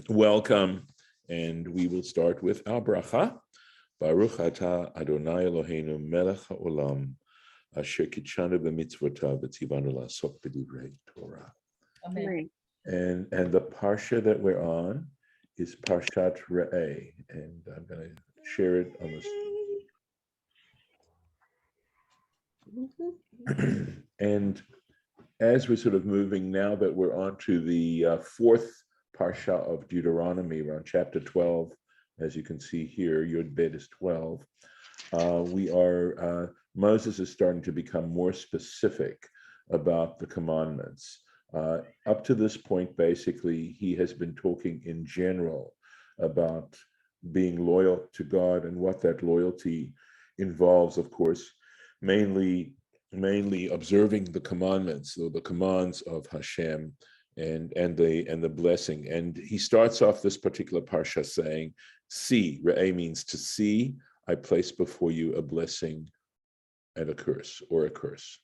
Welcome, and we will start with our bracha. Baruch atah Adonai Eloheinu melech haolam asher kitshanu b'mitzvotav v'tzivanu la'asok b'divrei Torah. Amen. And the parsha that we're on is Parshat Re'eh, and I'm going to share it on the and as we're sort of moving now that we're on to the fourth parsha of Deuteronomy, around chapter 12, as you can see here, Yud Bet is 12. Moses is starting to become more specific about the commandments. Up to this point, basically, he has been talking in general about being loyal to God and what that loyalty involves, of course, mainly observing the commandments, so the commands of Hashem and the blessing. And he starts off this particular parsha saying, see, Re'eh means to see, I place before you a blessing and a curse, or a curse.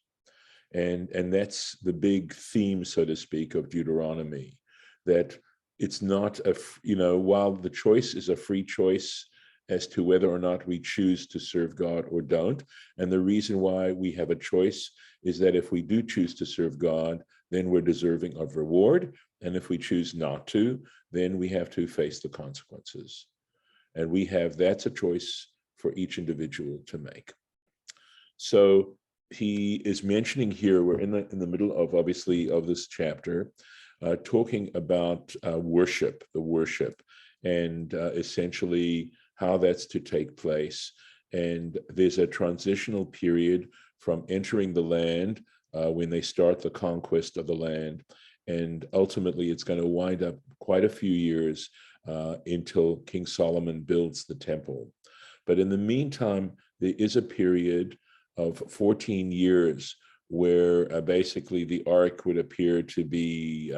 And that's the big theme, so to speak, of Deuteronomy, that it's not while the choice is a free choice as to whether or not we choose to serve God or don't. And the reason why we have a choice is that if we do choose to serve God, then we're deserving of reward. And if we choose not to, then we have to face the consequences. And that's a choice for each individual to make. So he is mentioning here, we're in the middle of, obviously, of this chapter, talking about the worship, and essentially how that's to take place. And there's a transitional period from entering the land when they start the conquest of the land. And ultimately, it's going to wind up quite a few years until King Solomon builds the temple. But in the meantime, there is a period of 14 years where basically the ark would appear to be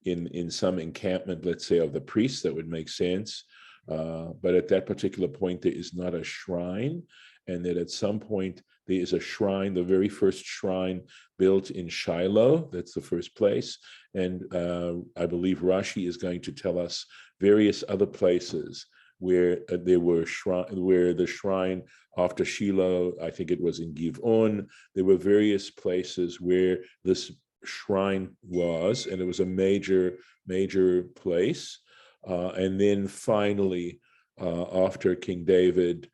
in some encampment, let's say, of the priests. That would make sense. But at that particular point, there is not a shrine, and that at some point there is a shrine, the very first shrine built in Shiloh. That's the first place. And I believe Rashi is going to tell us various other places where there were where the shrine after Shiloh, I think it was in Giv'on, there were various places where this shrine was, and it was a major place. And then finally, after King David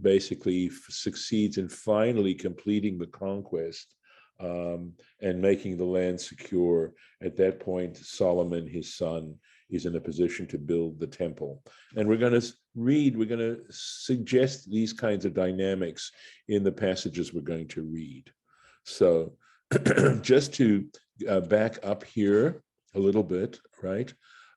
basically succeeds in finally completing the conquest and making the land secure, at that point, Solomon, his son, is in a position to build the temple. And we're going to suggest these kinds of dynamics in the passages we're going to read. So just to back up here a little bit, right?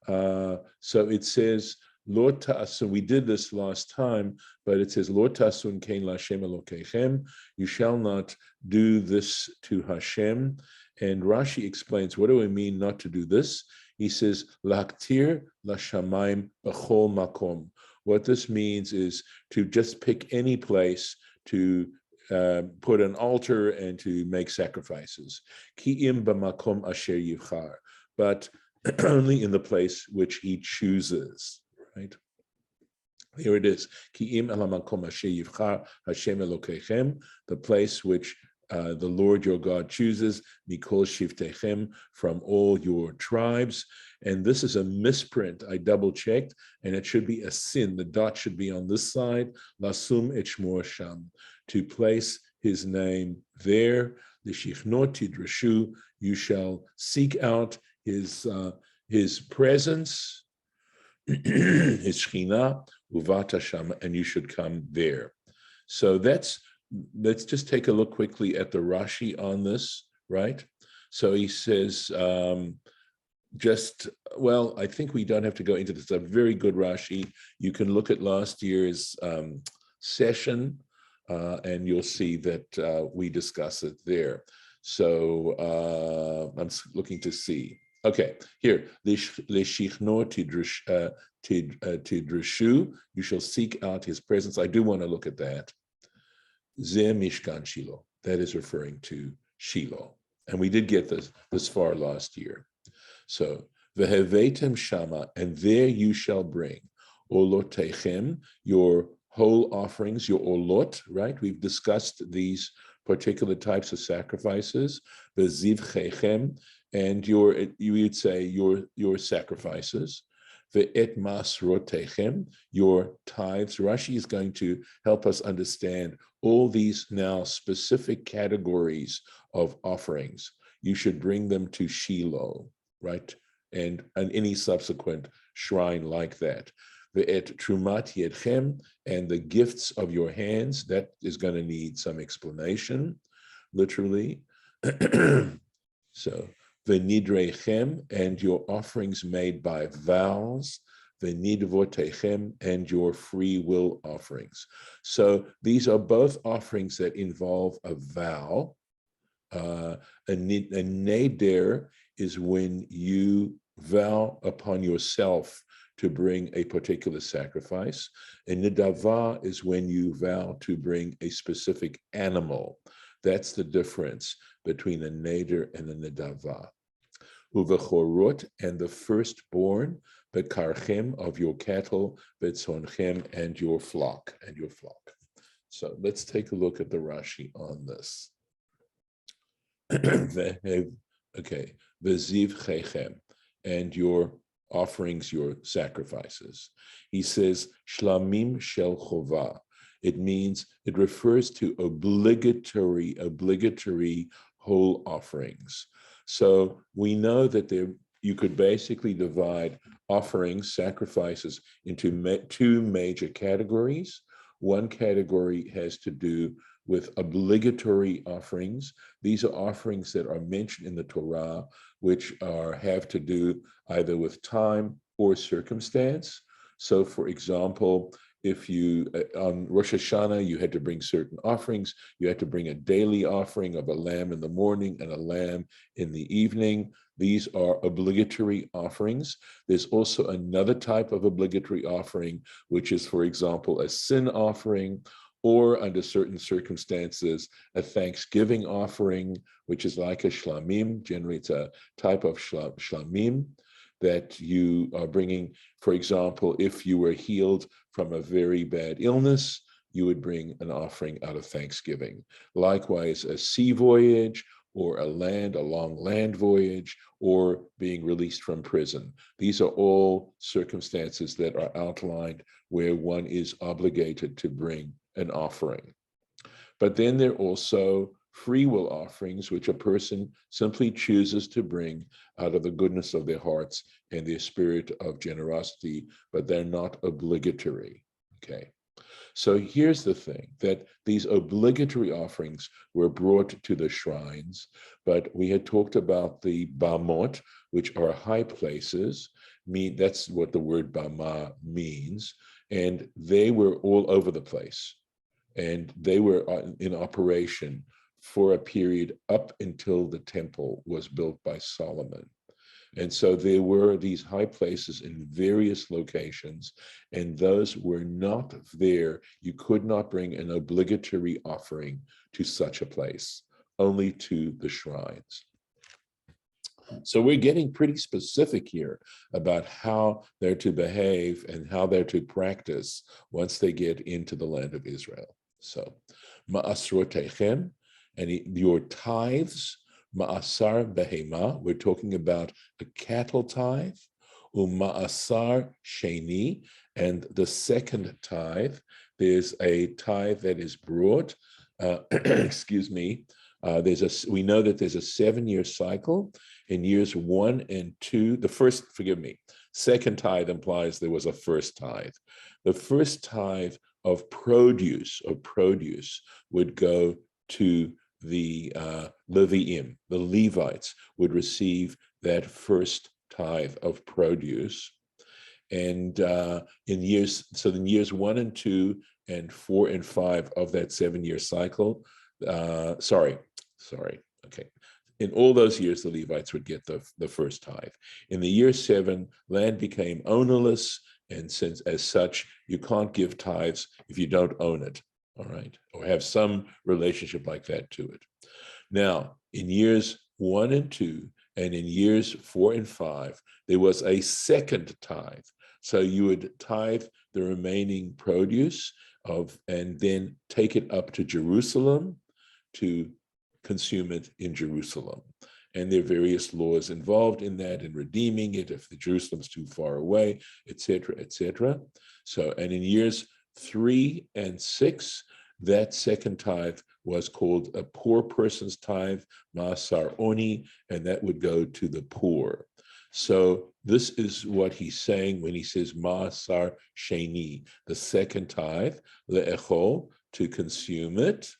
So it says, Lo ta'asun, we did this last time, but it says, Lo ta'asun kein la'Hashem Elokechem, you shall not do this to Hashem. And Rashi explains, what do we mean not to do this? He says, Laktir la'shamayim b'chol makom. What this means is to just pick any place to put an altar and to make sacrifices. Ki im b'makom asher yivchar, but only in the place which he chooses, right? Here it is. Ki im ala makom asher yivchar Hashem Elokechem, the place which the Lord your God chooses, mikol shiftechem, from all your tribes. And this is a misprint. I double checked, and it should be a sin. The dot should be on this side. Lasum et shmo sham, to place his name there. The shichnot tidrashu, you shall seek out his presence, his shechina, uvata sham, and you should come there. So let's just take a look quickly at the Rashi on this, right? So he says, I think we don't have to go into this. It's a very good Rashi. You can look at last year's session, and you'll see that we discuss it there. So I'm looking to see. Okay, here, Leshichno tidrashu, you shall seek out his presence. I do want to look at that. Ze Mishkan Shiloh, that is referring to Shiloh. And we did get this far last year. So, Vehevetem shama, and there you shall bring olotechem, your whole offerings, your olot, right? We've discussed these particular types of sacrifices, the zivchechem, and you would say your sacrifices, the et masrotechem, your tithes. Rashi is going to help us understand all these now specific categories of offerings. You should bring them to Shiloh, right? And any subsequent shrine like that. The et trumat yedchem, and the gifts of your hands, that is going to need some explanation, literally. So, the nidrechem, and your offerings made by vows, the nidvotechem, and your free will offerings. So these are both offerings that involve a vow. A neder is when you vow upon yourself to bring a particular sacrifice. And nidava is when you vow to bring a specific animal. That's the difference between a neder and a nidava. Uvechorot, and the firstborn, bekarchem, of your cattle, betzonchem, and your flock. So let's take a look at the Rashi on this. Okay, veziv chechem, and your offerings, your sacrifices. He says, shlamim shel chova. It means, it refers to obligatory whole offerings. So we know that you could basically divide offerings, sacrifices, into two major categories. One category has to do with obligatory offerings. These are offerings that are mentioned in the Torah, which have to do either with time or circumstance. So, for example, if you, on Rosh Hashanah, you had to bring certain offerings. You had to bring a daily offering of a lamb in the morning and a lamb in the evening. These are obligatory offerings. There's also another type of obligatory offering, which is, for example, a sin offering, or under certain circumstances, a thanksgiving offering, which is like a shlamim. Generally, it's a type of shlamim that you are bringing. For example, if you were healed from a very bad illness, you would bring an offering out of thanksgiving. Likewise, a sea voyage, or a long land voyage, or being released from prison. These are all circumstances that are outlined where one is obligated to bring an offering. But then there are also free will offerings, which a person simply chooses to bring out of the goodness of their hearts and their spirit of generosity, but they're not obligatory. Okay. So here's the thing, that these obligatory offerings were brought to the shrines, but we had talked about the bamot, which are high places. That's what the word bama means. And they were all over the place. And they were in operation for a period up until the temple was built by Solomon. And so there were these high places in various locations, and those were not there. You could not bring an obligatory offering to such a place, only to the shrines. So we're getting pretty specific here about how they're to behave and how they're to practice once they get into the land of Israel. So, ma'asrotechem, and your tithes, ma'asar behema, we're talking about a cattle tithe, ma'asar sheni, and the second tithe, there's a tithe that is brought, excuse me, we know that there's a 7-year cycle. In years 1 and 2, second tithe implies there was a first tithe. The first tithe of produce would go to the Leviim. The Levites would receive that first tithe of produce. And in years 1 and 2 and 4 and 5 of that 7-year cycle, okay. In all those years, the Levites would get the first tithe. In the year 7, land became ownerless, and since as such, you can't give tithes if you don't own it, all right, or have some relationship like that to it. Now, in years 1 and 2, And in years 4 and 5, there was a second tithe. So you would tithe the remaining produce and then take it up to Jerusalem to consume it in Jerusalem. And there are various laws involved in that, in redeeming it if the Jerusalem's too far away, etc., etc. So, and in years 3 and 6, that second tithe was called a poor person's tithe, Masar Oni, and that would go to the poor. So this is what he's saying when he says Masar Sheni, the second tithe, le'echol, to consume it,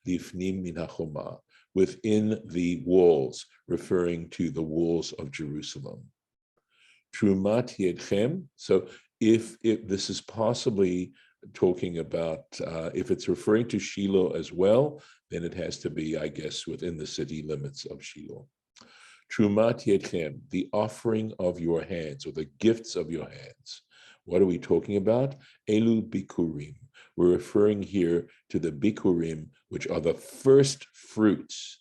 lifnim min hachoma, within the walls, referring to the walls of Jerusalem. Trumat yedchem, so if this is possibly talking about, if it's referring to Shiloh as well, then it has to be, I guess, within the city limits of Shiloh. Trumat yedchem, the offering of your hands, or the gifts of your hands. What are we talking about? Elu bikurim. We're referring here to the bikurim, which are the first fruits.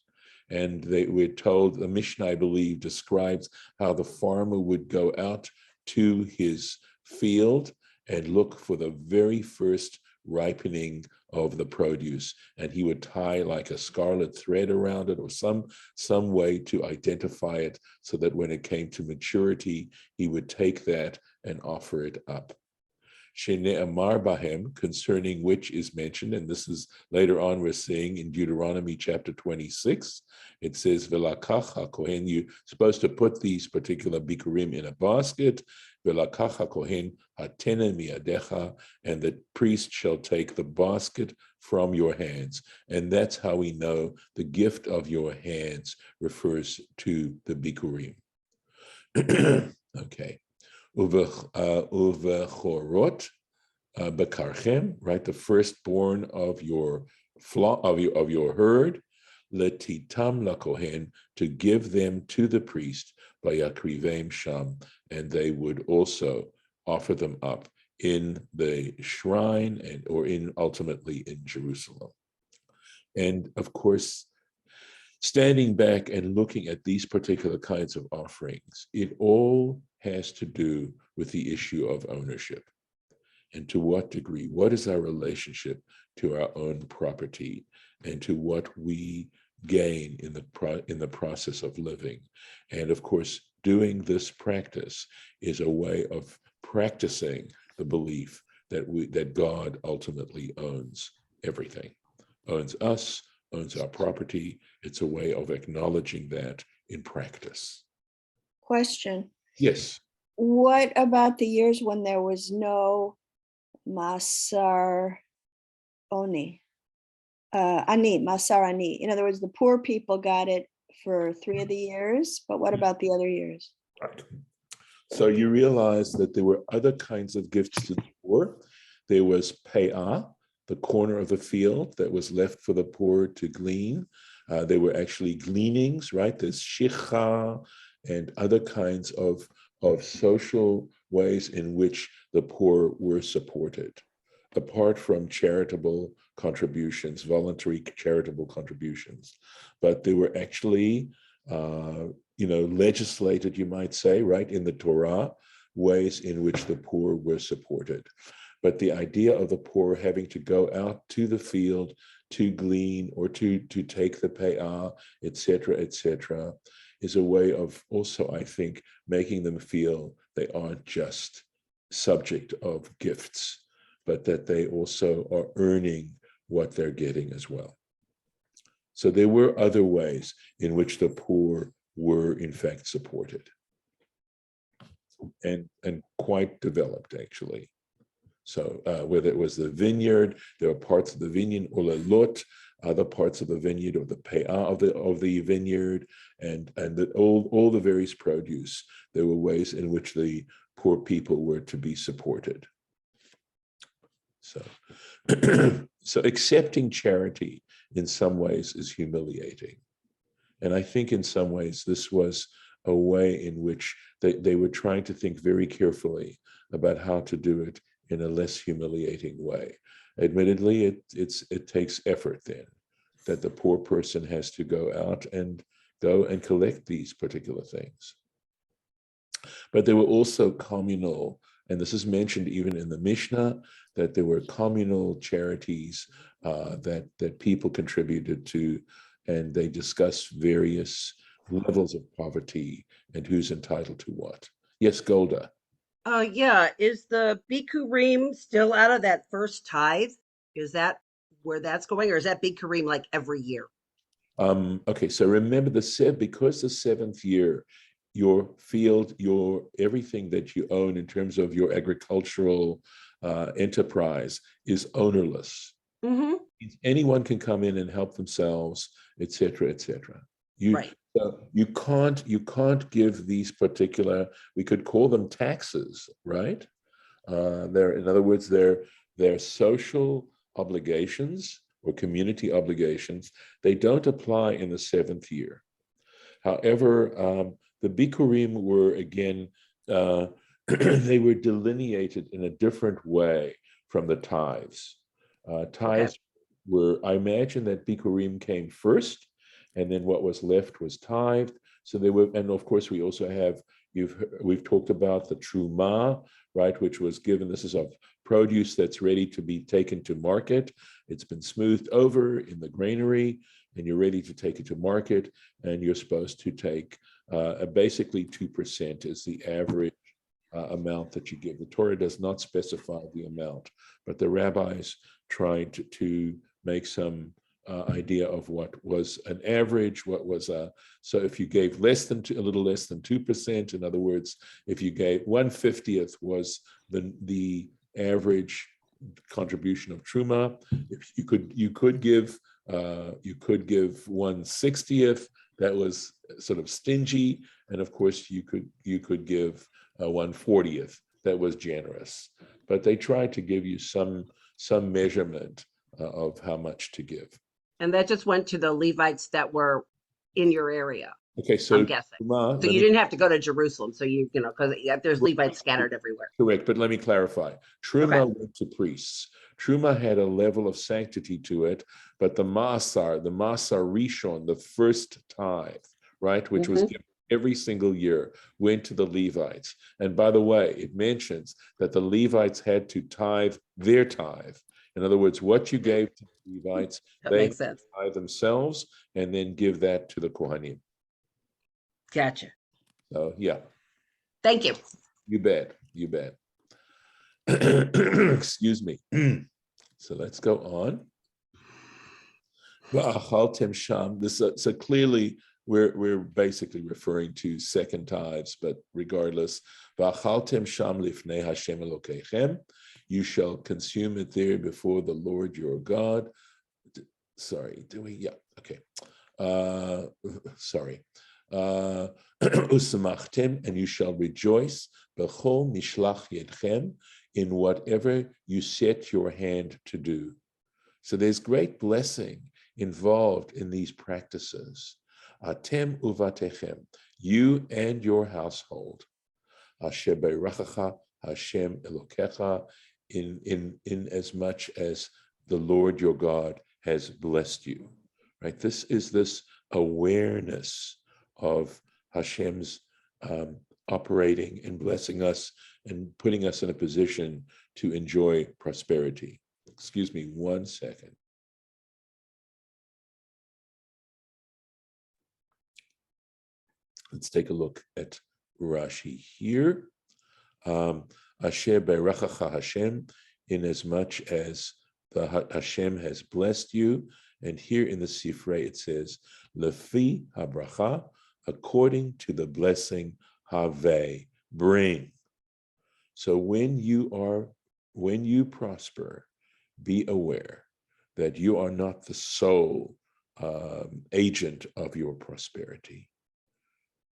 And we're told, the Mishnah, I believe, describes how the farmer would go out to his field and look for the very first ripening of the produce, and he would tie like a scarlet thread around it, or some way to identify it, so that when it came to maturity, he would take that and offer it up. Shene'amar bahem, concerning which is mentioned, and this is later on we're seeing in Deuteronomy chapter 26, it says, V'lakach HaKohen, you're supposed to put these particular bikurim in a basket, V'lakach HaKohen hatena miadecha, and the priest shall take the basket from your hands. And that's how we know the gift of your hands refers to the bikurim. Okay. Uvechorot bekarchem, right? The firstborn of your flock, of your herd, letitam lakohen, to give them to the priest, vayakrivem sham, and they would also offer them up in the shrine, and or in ultimately in Jerusalem. And of course, standing back and looking at these particular kinds of offerings, it all has to do with the issue of ownership. And to what degree? What is our relationship to our own property, and to what we gain in the process of living? And of course, doing this practice is a way of practicing the belief that God ultimately owns everything, owns us, owns our property. It's a way of acknowledging that in practice. Question. Yes. What about the years when there was no Masar Oni? Masar Ani. In other words, the poor people got it for 3 of the years, but what about the other years? Right. So you realize that there were other kinds of gifts to the poor. There was pe'ah, the corner of the field that was left for the poor to glean. There were actually gleanings, right? There's shicha and other kinds of social ways in which the poor were supported, apart from charitable contributions, voluntary charitable contributions. But they were actually, legislated, you might say, right, in the Torah, ways in which the poor were supported. But the idea of the poor having to go out to the field to glean or to take the pe'ah, etc., is a way of also, I think, making them feel they aren't just subject of gifts, but that they also are earning what they're getting as well. So there were other ways in which the poor were in fact supported, and quite developed actually. So whether it was the vineyard, there were parts of the vineyard, or lot, other parts of the vineyard, or the pe'ah of the vineyard, and all the various produce. There were ways in which the poor people were to be supported. So, so accepting charity in some ways is humiliating. And I think in some ways this was a way in which they were trying to think very carefully about how to do it in a less humiliating way. Admittedly, it takes effort then, that the poor person has to go out and go and collect these particular things. But they were also communal, and this is mentioned even in the Mishnah, that there were communal charities that people contributed to, and they discuss various levels of poverty and who's entitled to what. Yes, Golda. Yeah, is the Bikurim still out of that first tithe? Is that where that's going, or is that Bikurim like every year? Okay, so remember because the seventh year, your field, your everything that you own in terms of your agricultural enterprise is ownerless. Mm-hmm. Anyone can come in and help themselves, etc., etc. Right. You can't give these particular, we could call them taxes, right? In other words, they're social obligations or community obligations. They don't apply in the seventh year. However, the Bikurim were again, they were delineated in a different way from the tithes. Tithes were, I imagine that Bikurim came first, and then what was left was tithed. So they were, and of course we also have, we've talked about the Truma, right, which was given, this is of produce that's ready to be taken to market. It's been smoothed over in the granary, and you're ready to take it to market, and you're supposed to take basically 2% is the average amount that you give. The Torah does not specify the amount, but the rabbis tried to make some idea of what was an average, what was so if you gave a little less than 2%, in other words, if you gave 1/50th was the average contribution of truma. If you could give 1/60th, that was sort of stingy, and of course you could give 1/40th, that was generous. But they tried to give you some measurement of how much to give. And that just went to the Levites that were in your area. Okay, so I'm guessing. So you didn't have to go to Jerusalem. So because there's Levites scattered everywhere. Correct, but let me clarify. Truma went to priests. Truma had a level of sanctity to it, but the Masar Rishon, the first tithe, right, which was given every single year, went to the Levites. And by the way, it mentions that the Levites had to tithe their tithe. In other words, what you gave to the Levites, they tithe themselves and then give that to the Kohanim. Gotcha. So yeah. Thank you. You bet. Excuse me. So let's go on. So clearly we're basically referring to second tithes, but regardless, you shall consume it there before the Lord your God. Sorry, sorry. And you shall rejoice b'chol mishlach yedchem, in whatever you set your hand to do. So there's great blessing involved in these practices. Atem uvatechem, you and your household. Asher beirachacha Hashem Elokecha, in as much as the Lord your God has blessed you. Right? This is this awareness of Hashem's operating and blessing us and putting us in a position to enjoy prosperity. Excuse me 1 second. Let's take a look at Rashi here. Asher beirachacha Hashem, in as much as the Hashem has blessed you. And here in the Sifrei it says, Lefi habracha, according to the blessing, have, bring. So when you prosper, be aware that you are not the sole agent of your prosperity,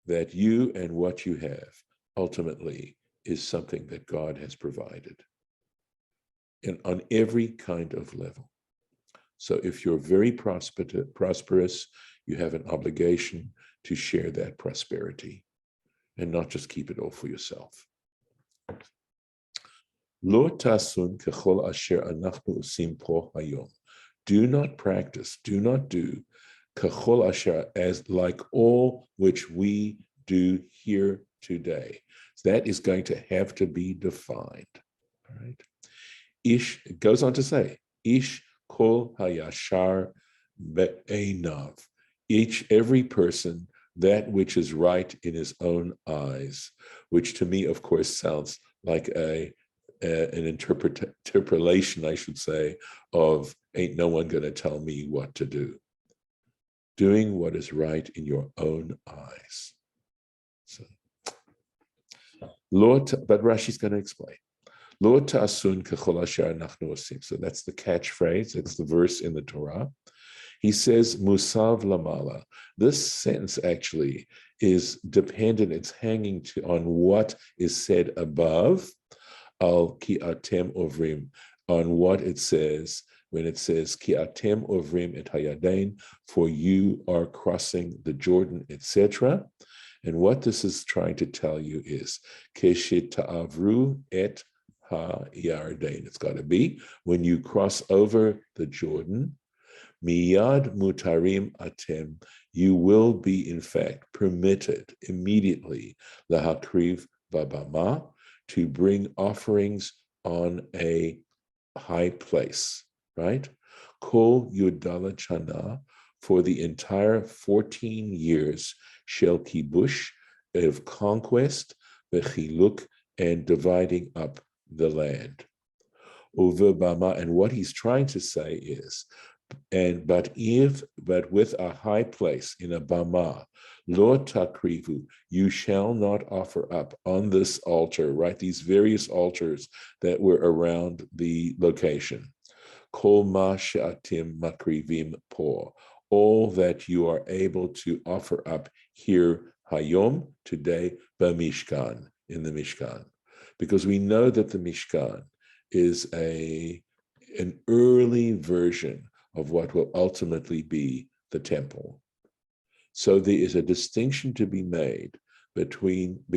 that you and what you have ultimately is something that God has provided, and on every kind of level. So if you're very prosperous, you have an obligation to share that prosperity and not just keep it all for yourself. Lo tasun kechol asher anachnu usim po hayom. Do not practice, do not do kachol asher, as like all which we do here today. That is going to have to be defined. All right. Ish, it goes on to say, Ish kol hayashar be'einav. Every person, that which is right in his own eyes, which to me, of course, sounds like an interpolation, I should say, of ain't no one going to tell me what to do. Doing what is right in your own eyes. So, Lord, but Rashi's going to explain. Lo ta'asun kechol asher anachnu osim. So that's the catchphrase. It's the verse in the Torah. He says musav lamala. This sentence actually is dependent. It's hanging on what is said above. Al ki atem ovrim, on what it says when it says ki atem ovrim et hayadain, for you are crossing the Jordan, etc. And what this is trying to tell you is keshet ta'avru et ha-yardain. It's got to be when you cross over the Jordan, miyad mutarim atem, you will be in fact permitted immediately lahakriv babama, to bring offerings on a high place, right? Kol yudala chana, for the entire 14 years, shel kibush, of conquest, vechiluk, and dividing up the land. Over bama, and what he's trying to say is, but with a high place in a bama, lo takrivu, you shall not offer up on this altar, right? These various altars that were around the location. Kol ma she'atim makrivim po, all that you are able to offer up here hayom, today, b'mishkan, in the Mishkan. Because we know that the Mishkan is an early version of what will ultimately be the temple. So there is a distinction to be made between a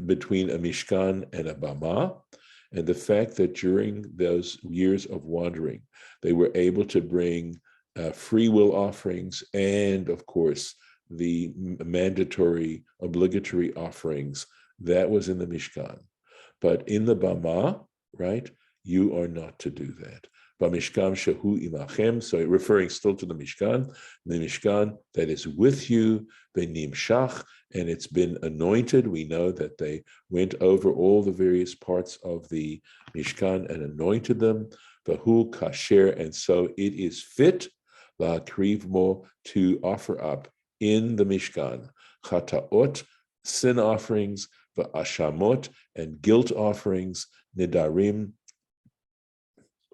Mishkan and a Bama, and the fact that during those years of wandering, they were able to bring free will offerings and, of course, the mandatory, obligatory offerings. That was in the Mishkan. But in the Bama, right, you are not to do that. Bamishkan shehu imachem, so referring still to the Mishkan that is with you, benimshach, and it's been anointed. We know that they went over all the various parts of the Mishkan and anointed them. Vahu kasher, and so it is fit la krivmo, to offer up in the Mishkan chataot, sin offerings, va'ashamot, and guilt offerings, nidarim.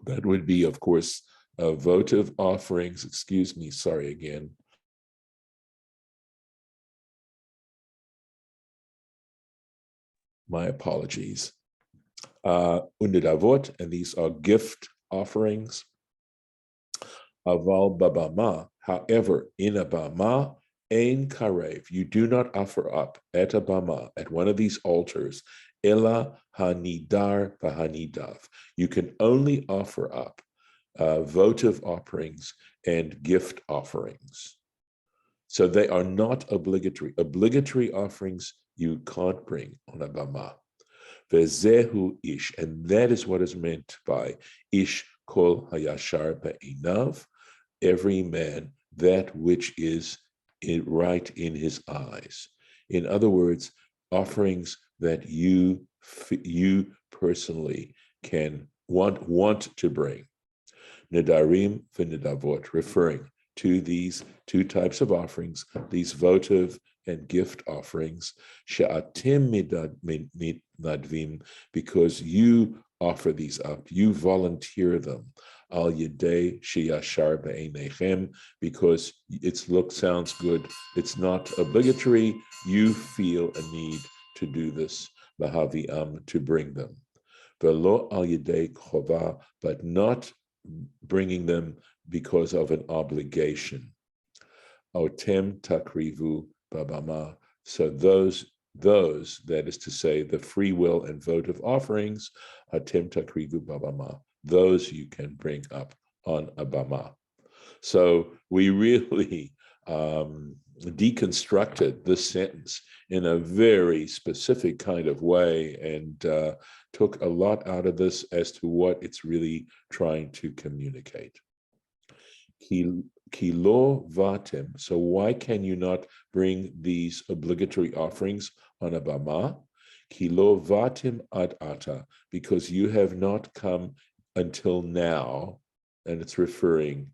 That would be, of course, votive offerings. Excuse me, sorry again. My apologies. Undidavot, and these are gift offerings. Aval babama, however, in a bama, ein karev, you do not offer up at a bama, at one of these altars, ela hanidar v'hanidav. You can only offer up votive offerings and gift offerings. So they are not obligatory. Obligatory offerings you can't bring on a bama. Vezehu ish, and that is what is meant by ish kol hayashar be'inav, every man that which is right in his eyes. In other words, offerings that you personally can want to bring. Nidarim v'nidavot, referring to these two types of offerings, these votive and gift offerings, she'atim nadvim, because you offer these up, you volunteer them, al yedei sheyashar be'einechem, because it sounds good, it's not obligatory, you feel a need to do this, lahaviam, to bring them. Velo al yedei chova, but not bringing them because of an obligation. Otem takrivu babama. So those, that is to say, the free will and votive offerings, otem takrivu babama, those you can bring up on a bama. So we really deconstructed this sentence in a very specific kind of way and took a lot out of this as to what it's really trying to communicate. Kilo vatim. So why can you not bring these obligatory offerings on a bama? Kilo vatim ad ata, because you have not come until now, and it's referring,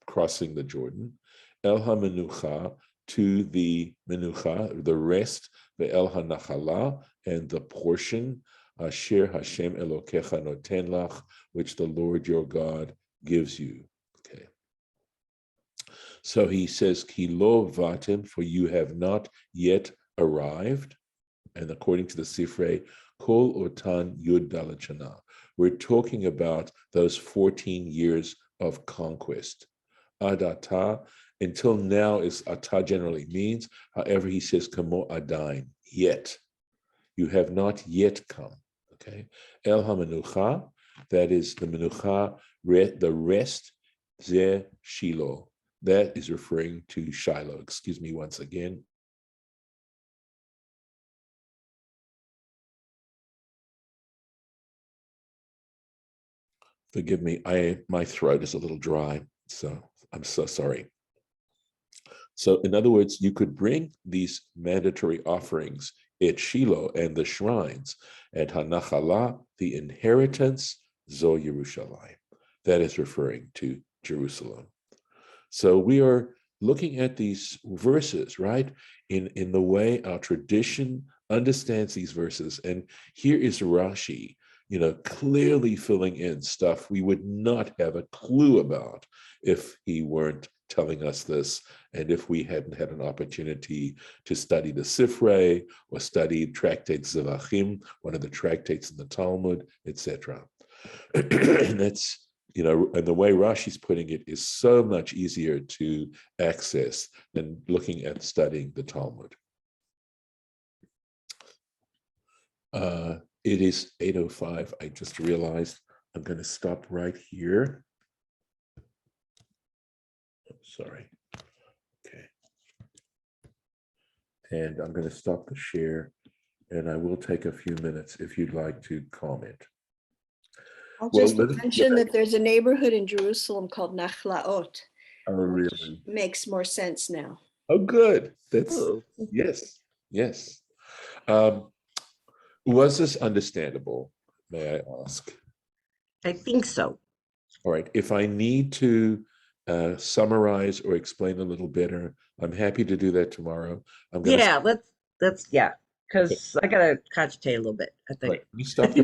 crossing the Jordan, el ha-menucha, to the menucha, the rest, the el ha-nachala, and the portion, asher Hashem Elokecha noten lach, which the Lord your God gives you. Okay. So he says, Kilo vatim, for you have not yet arrived. And according to the Sifrei, Kol Otan Yud Dalet Shana. We're talking about those 14 years of conquest. Ad ata, until now, is ata generally means. However, he says kamo adain, yet. You have not yet come. Okay. El ha-menucha, that is the menucha, the rest, ze Shiloh. That is referring to Shiloh. Excuse me once again. Forgive me, my throat is a little dry, so I'm so sorry. So in other words, you could bring these mandatory offerings at Shiloh and the shrines, at Hanachala, the inheritance, Zo Yerushalayim. That is referring to Jerusalem. So we are looking at these verses, right, in the way our tradition understands these verses. And here is Rashi, clearly filling in stuff we would not have a clue about if he weren't telling us this, and if we hadn't had an opportunity to study the Sifrei or study Tractate Zevachim, one of the tractates in the Talmud, etc. And that's, and the way Rashi's putting it is so much easier to access than looking at studying the Talmud. It is 8:05. I just realized I'm going to stop right here. Sorry. Okay. And I'm going to stop the share, and I will take a few minutes if you'd like to comment. I'll just mention that there's a neighborhood in Jerusalem called Nachlaot. Oh, really? Makes more sense now. Oh, good. That's, yes. Was this understandable, may I ask? I think so. All right. If I need to summarize or explain a little better, I'm happy to do that tomorrow. Let's because I gotta cogitate a little bit, I think. Right. Let me stop the